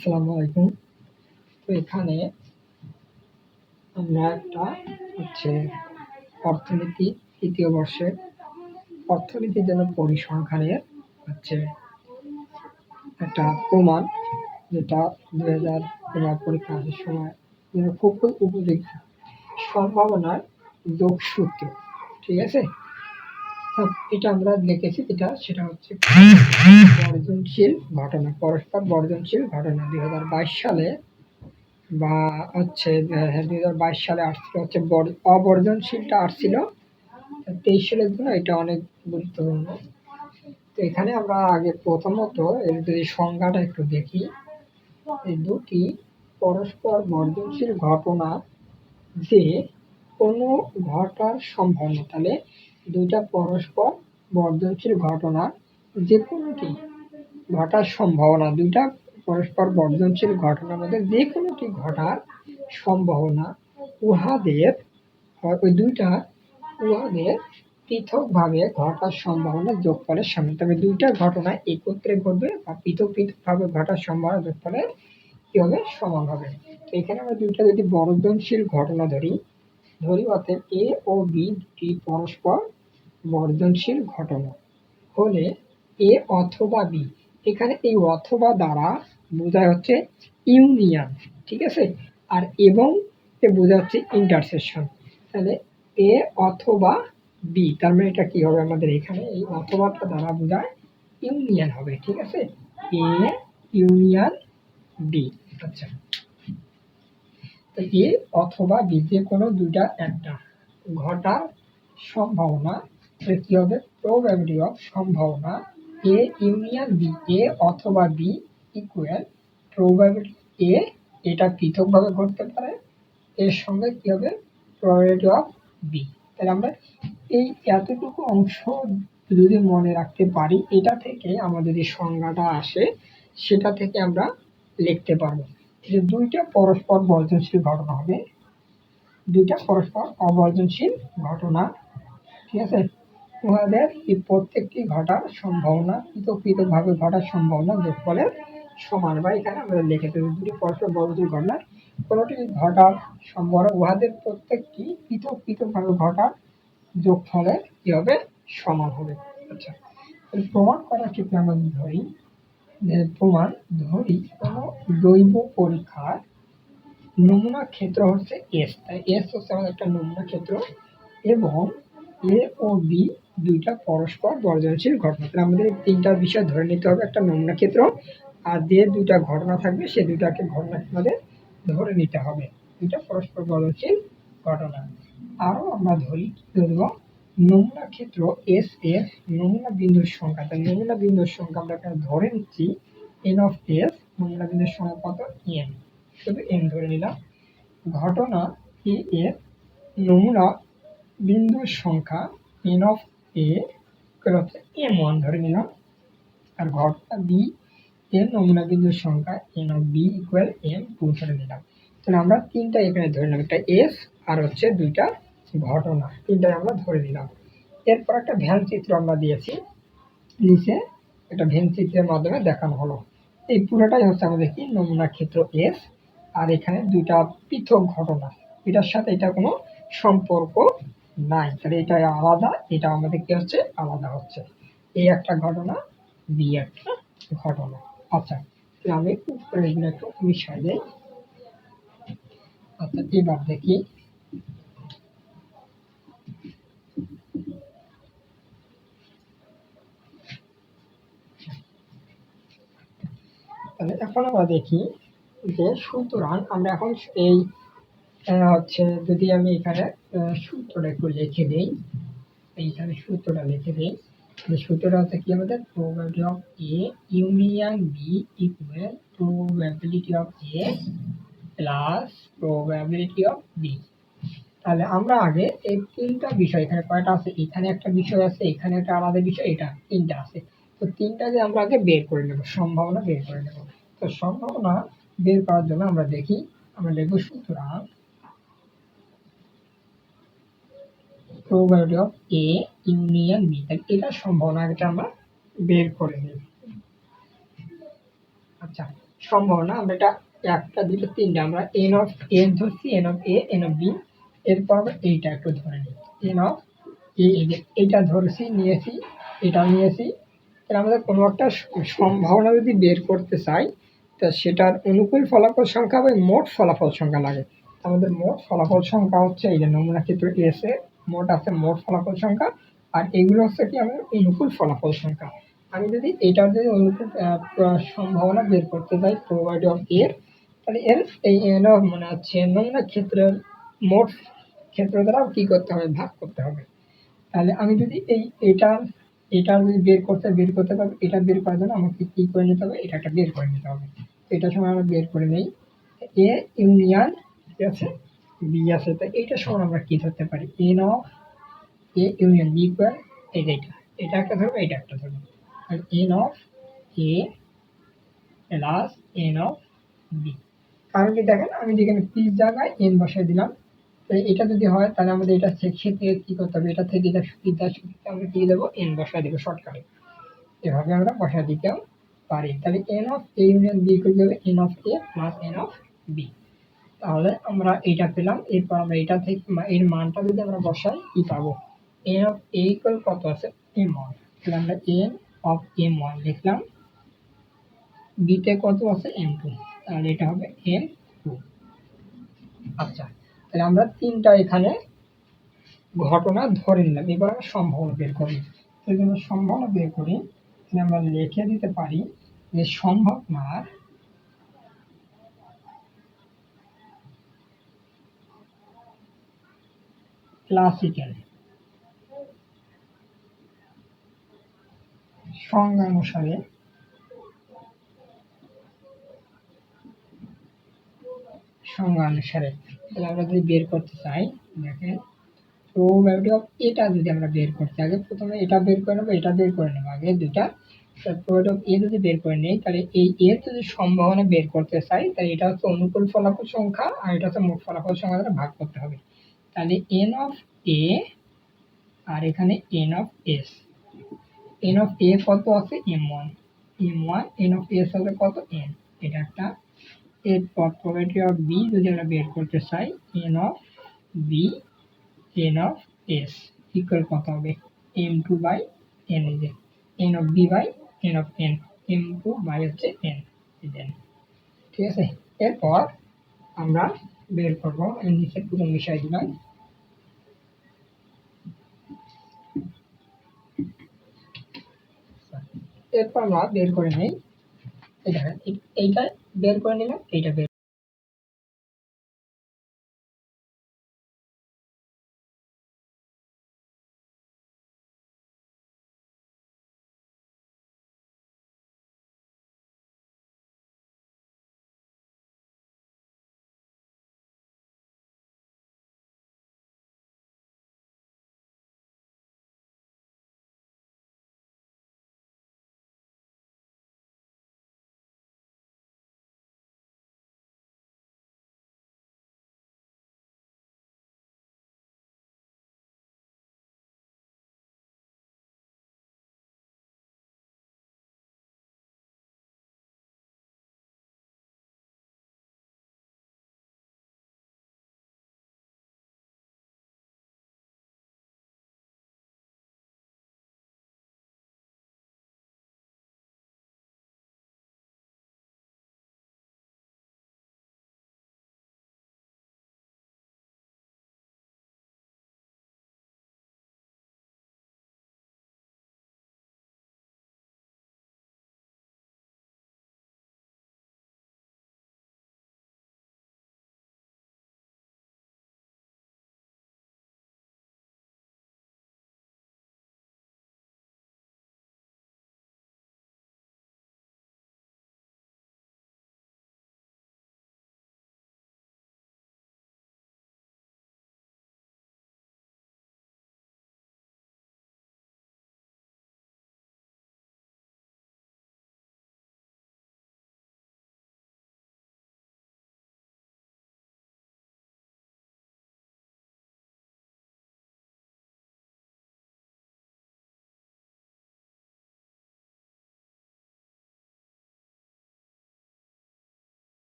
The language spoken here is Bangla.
আসসালামু আলাইকুম। তো এখানে আমরা একটা হচ্ছে অর্থনীতি ৩য় বর্ষের অর্থনীতির জন্য পরিসংখ্যানের হচ্ছে একটা প্রমাণ, যেটা ২০০০ এবার পরীক্ষা আসার সময় খুব উপযোগী সম্ভাবনার যোগসূত্র। ঠিক আছে? তো এটা আমরা লিখেছি, সেটা হচ্ছে বর্জনশীল ঘটনা, পরস্পর বর্জনশীল ঘটনা ২০২২ সালে বা হচ্ছে ২০২২ সালে আসছিল হচ্ছে অবর্জনশীলটা আসছিল ২৩ সালের জন্য। এটা অনেক গুরুত্বপূর্ণ। তো এখানে আমরা আগে প্রথমত এর যদি সংজ্ঞাটা একটু দেখি, এই দুটি পরস্পর বর্জনশীল ঘটনা যে কোনো ঘটার সম্ভাবনা, তাহলে দুইটা পরস্পর বর্জনশীল ঘটনা যে কোনোটি ঘটার সম্ভাবনা, দুইটা পরস্পর বর্জনশীল ঘটনার মধ্যে যে কোনোটি ঘটার সম্ভাবনা উহাদের ওই দুইটা উহাদের পৃথকভাবে ঘটার সম্ভাবনা যোগফলের সমান। তবে দুইটা ঘটনা একত্রে ঘটবে বা পৃথকভাবে ঘটার সম্ভাবনা যোগফলের কি হবে? সমান হবে। তো এখানে আমরা দুইটা যদি বর্জনশীল ঘটনা ধরি অর্থাৎ এ ও বি দুটি পরস্পর বর্জনশীল ঘটনা হলে এ অথবা বি, এখানে এই অথবা দ্বারা বোঝায় হচ্ছে ইউনিয়ন। ঠিক আছে? আর এবং বোঝা হচ্ছে ইন্টারসেকশন। তাহলে এ অথবা বি, তার মানে এটা কি হবে? আমাদের এখানে এই অথবাটা দ্বারা বোঝায় ইউনিয়ন হবে। ঠিক আছে? A union B. আচ্ছা, তো এ অথবা বি যে কোনো দুইটা একটা ঘটার সম্ভাবনা কি হবে? প্রবাবিলিটি অফ সম্ভাবনা এ ইউনিয়ন বি, এ অথবা বি ইকুয়াল প্রবাবিলিটি এ, এটা পৃথকভাবে ঘটতে পারে, এর সঙ্গে কি হবে? Probability of B. তাহলে আমরা এই এতটুকু অংশ যদি মনে রাখতে পারি, এটা থেকে আমাদের যে সংজ্ঞাটা আসে সেটা থেকে আমরা লিখতে পারবো যে দুইটা পরস্পর বর্জনশীল ঘটনা হবে, দুইটা পরস্পর অবর্জনশীল ঘটনা। ঠিক আছে? উহাদের এই প্রত্যেকটি ঘটার সম্ভাবনা পৃথকভাবে ঘটার সম্ভাবনা যোগফলের সমান। বা এখানে আমরা লিখে দেবো দুটি পরস্পর বর্জনশীল ঘটনা কোনোটি ঘটার সম্ভাবনা উহাদের প্রত্যেকটি পৃথকভাবে ঘটার যোগফলের কি হবে? সমান হবে। আচ্ছা, প্রমাণ করার ক্ষেত্রে আমরা ধরি কোনো জৈব পরীক্ষার নমুনা ক্ষেত্র হচ্ছে এস। তাই এস হচ্ছে আমাদের একটা নমুনা ক্ষেত্র এবং এ ও বি দুইটা পরস্পর বর্জনশীল ঘটনা। তাহলে আমাদের তিনটা বিষয় ধরে নিতে হবে, একটা নমুনা ক্ষেত্র, আর যে দুইটা ঘটনা থাকবে সে দুইটাকে ঘটনা আমাদের ধরে নিতে হবে, দুইটা পরস্পর বর্জনশীল ঘটনা। আরও আমরা ধরব নমুনা ক্ষেত্র এস এর নমুনা বিন্দুর সংখ্যা। তাই নমুনা বিন্দুর সংখ্যা আমরা এখানে ধরে নিচ্ছি এন অফ এস, নমুনা বিন্দুর সংখ্যা কত? এন, শুধু এন ধরে নিলাম। ঘটনা এ এর নমুনা বিন্দুর সংখ্যা এন অফ এ হচ্ছে m1 ধরে নিলাম, আর ঘটনা বি এর নমুনা বিন্দুর সংখ্যা N of B equal m2 ধরে নিলাম। তাহলে আমরা তিনটা এখানে ধরে নিলাম, একটা এস আর হচ্ছে দুইটা ঘটনা, তিনটাই আমরা ধরে নিলাম। এরপর একটা ভ্যান চিত্র আমরা দিয়েছি নিচে, একটা ভ্যান চিত্রের মাধ্যমে দেখানো হলো। এই পুরোটাই হচ্ছে আমাদের কি? নমুনা ক্ষেত্র এস, আর এখানে দুইটা পৃথক ঘটনা, এটার সাথে এটা কোনো সম্পর্ক নাই। তাহলে এটা আলাদা, এটা আমাদের কি হচ্ছে? আলাদা হচ্ছে। এই একটা ঘটনা, বি একটা ঘটনা। আচ্ছা, আমি উপরে একটু বিষয় দেই। আচ্ছা, এবার দেখি তাহলে এখন আমরা দেখি যে সুতরাং আমরা এখন এই হচ্ছে যদি আমি এখানে সূত্রটা একটু লিখে দিই, এইখানে সূত্রটা লিখে দিই। সূত্রটা হচ্ছে কি? আমাদের probability of A union B equal probability of A plus probability of B. তাহলে আমরা আগে এই তিনটা বিষয়, এখানে কয়টা আছে? এখানে একটা বিষয় আছে, এখানে একটা আলাদা বিষয়, এটা তিনটা আছে। তো তিনটাকে আমরা আগে বের করে নেব, সম্ভাবনা বের করে নেব। তো সম্ভাবনা বের করার জন্য আমরা দেখি, আমরা লিখব সুতরাং probability of A union B, এটা সম্ভাবনা, এটা আমরা বের করে নিই। আচ্ছা, সম্ভাবনা আমরা এটা একটা দুটো তিনটা আমরা এন অফ এ ধরছি, n of A, n of B, এরপর আমরা এইটা একটু ধরে নিই, এন অফ এ, এইটা ধরেছি নিয়েছি, এটা নিয়েছি। তাহলে আমাদের কোনো একটা সম্ভাবনা যদি বের করতে চাই, তা সেটার অনুকূল ফলাফল সংখ্যা বা মোট ফলাফল সংখ্যা লাগে। আমাদের মোট ফলাফল সংখ্যা হচ্ছে এই যে নমুনা ক্ষেত্র এস এ মোট আছে মোট ফলাফল সংখ্যা, আর এগুলো হচ্ছে কি আমাদের অনুকূল ফলাফল সংখ্যা। আমি যদি এটার যদি অনুকূল সম্ভাবনা বের করতে চাই প্রবাবিলিটি অফ এর, তাহলে এর এই মানে হচ্ছে নমুনা ক্ষেত্রের মোট ক্ষেত্র দ্বারা কি করতে হবে, ভাগ করতে হবে। তাহলে আমি যদি এটা যদি বের করতে পারবো, এটা বের করার জন্য আমাকে কি করে নিতে হবে, এটা একটা বের করে নিতে হবে। এটার সময় আমরা বের করে নেই এ ইউনিয়ন ঠিক আছে বি আছে, তো এইটার সময় আমরা কি ধরতে পারি, N of A union B equal এটা একটা ধরবো, এটা একটা ধরবো। আর N of A plus N of B, কারণ কি দেখেন আমি যেখানে পি জায়গায় এন বসাই দিলাম, এটা যদি হয় তাহলে আমাদের এটা ক্ষেত্রে কি করতে হবে, এটা থেকে এটা সুবিধা আমরা কি দেবো, এন বসায় দেবো শর্টকাটে, এভাবে আমরা বসায় দিতেও পারি। তাহলে n of A union B করে দেবে n of A plus N of B. তাহলে আমরা এইটা পেলাম, এরপর আমরা এটা থেকে এর মানটা যদি আমরা বসাই কি পাবো, এন অফ এ ইকুয়াল কত আছে এম ওয়ান, তাহলে আমরা এন অফ এম ওয়ান লিখলাম, বিতে কত আছে এম টু, তাহলে এটা হবে এম টু। আচ্ছা, তাহলে আমরা তিনটা এখানে ঘটনা ধরে নিলাম, এবার আমরা সম্ভাবনা বের করি। সেই জন্য সম্ভাবনা বের করি, আমরা লিখে দিতে পারি যে সম্ভাবনার ক্লাসিক্যাল সংজ্ঞা অনুসারে তাহলে আমরা যদি বের করতে চাই, দেখেন প্রবাবিলিটি অফ এটা যদি আমরা বের করতে, আগে প্রথমে এটা বের করে নেবো, এটা বের করে নেবো আগে দুইটা। প্রবাবিলিটি অফ এ যদি বের করে নেই, তাহলে এই এর যদি সম্ভাবনা বের করতে চাই, তাহলে এটা হচ্ছে অনুকূল ফলাফল সংখ্যা আর এটা হচ্ছে মোট ফলাফল সংখ্যা দ্বারা ভাগ করতে হবে। তাহলে এন অফ এ আর এখানে N of S, N of A কত আছে M one, N of S হবে কত এন, এটা একটা। এরপর প্রবাবিলিটি অফ বি যদি আমরা বের করতে চাই, n of B n of S equal কত হবে এম টু বাই এন, এই যে n of B by n of n, m two by হচ্ছে এন, ঠিক আছে। এরপর আমরা বের করবো, এর নিচে পুরো মিশাই দিলাম, এরপর আমরা বের করে নেই, এইটা বের করে নিলাম, এইটা বের